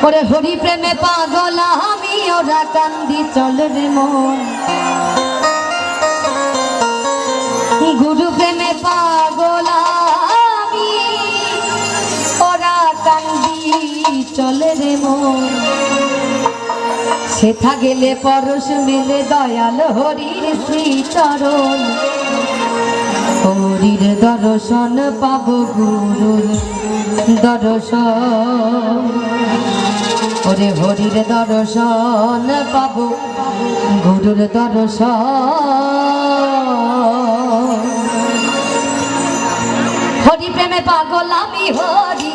ওরে হরি প্রেমে পাগল আমি ওরা কান্দি চল রে মন গুরু প্রেমে পাগল আমি ওরা কান্দি চল রে মন সেথা গেলে পরশ মেলে দয়াল হরির শ্রীচরণ হরির দর্শন পাব গুরুর দর্শন ওরে হরির দর্শন পাব গুরুর দর্শন হরি প্রেমে পাগল আমি হরি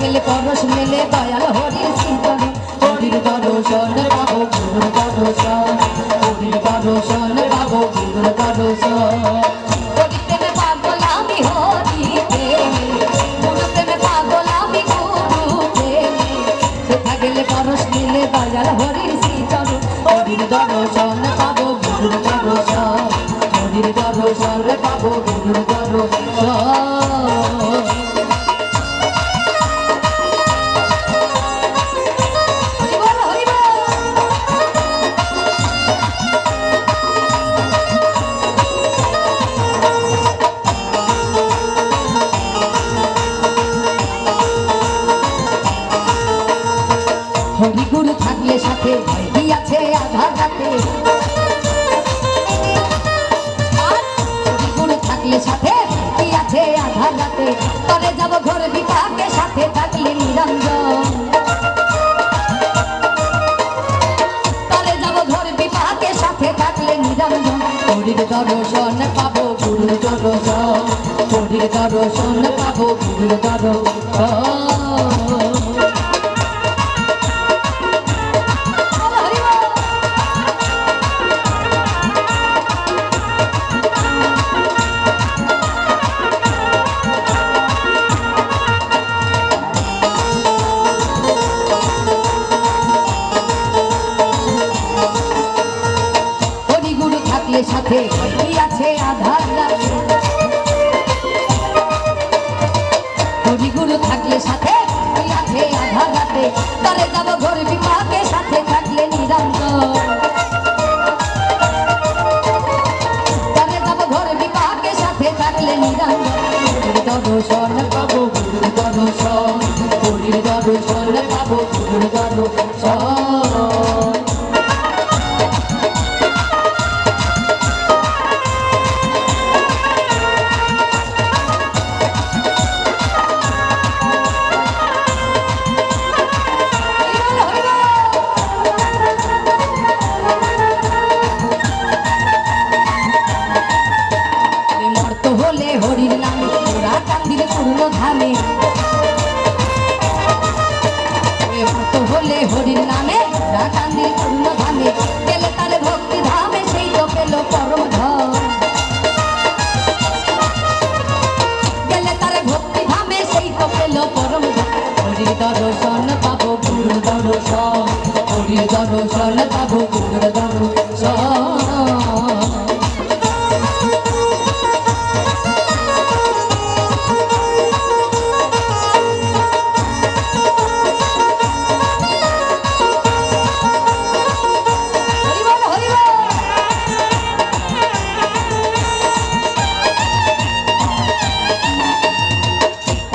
গেলে পরশ মেলে দয়াল হরির শ্রীচরণ হরির দর্শন পাব গুরুর দর্শন হরির দর্শন পাব গুরুর দর্শন হরি প্রেমে পাগল আমি হরি গুরু প্রেমে পাগল আমি গুরু সেথা গেলে পরশ মেলে দয়াল হরির শ্রীচরণ হরির দর্শন পাব গুরুর দর্শন হরির দর্শন পাব গুরুর দর্শন হরি গুরু থাকলে সাথে কি আছে আধার রাতে হরি গুরু থাকলে সাথে কি আছে আধার রাতে তরে যাব ঘর বিপাকে সাথে থাকলে নিরঞ্জন তরে যাব ঘর বিপাকে সাথে থাকলে নিরঞ্জন হরির দর্শন পাবো গুরুর দর্শন হরির দর্শন পাবো গুরুর দর্শন সাথে কি আছে আধার রাতে হরি গুরু থাকলে সাথে কি আছে আধার রাতে তরে যাব ঘর বিপাকে সাথে থাকলে নিরঞ্জন তরে যাব ঘর বিপাকে সাথে থাকলে নিরঞ্জন হরির দর্শন পাবো গুরুর দর্শন হরির দর্শন পাবো গুরুর দর্শন হরির নামে ওরা কান্দির পূর্ণ ধামে হলে হরির নামে ওরা কান্দির পূর্ণ ধামে গেলে তারে ভক্তি ধামে সেই তো পেল পরম ধন গেলে তারে ভক্তি ধামে সেই তো পেল পরম ধন হরির দর্শন পাবো গুরুর দর্শন হরির দর্শন পাবো গুরুর দর্শন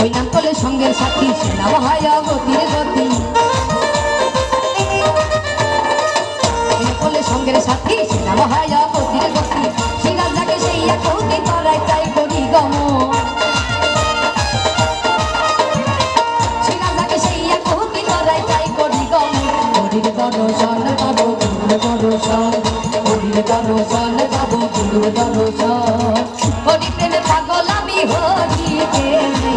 ওই নাম করলে সঙ্গের সাথী সে নাম হয় গতির গতি করলে সঙ্গের সাথী সে নাম হয় গতির গতি সিরাজ যাকে সেই একতি তরাই চাই করি গম সিরাজ যাকে সেই একতি তরাই চাই করি গম হরির দর্শন পাবো গুরুর দর্শন হরির দর্শন পাবো গুরুর দর্শন হরি প্রেমে পাগল আমি হরি প্রেমে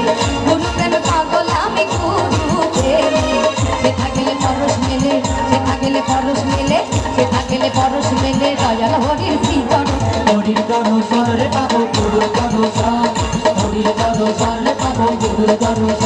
গুরু প্রেমে পাগল আমি গুরু প্রেমে সেথা গেলে পরশ মেলে সেথা গেলে পরশ মেলে সেথা গেলে পরশ মেলে দয়াল হরির শ্রীচরণ হরির দর্শন পাবো গুরুর দর্শন হরির দর্শন পাবো গুরুর দর্শন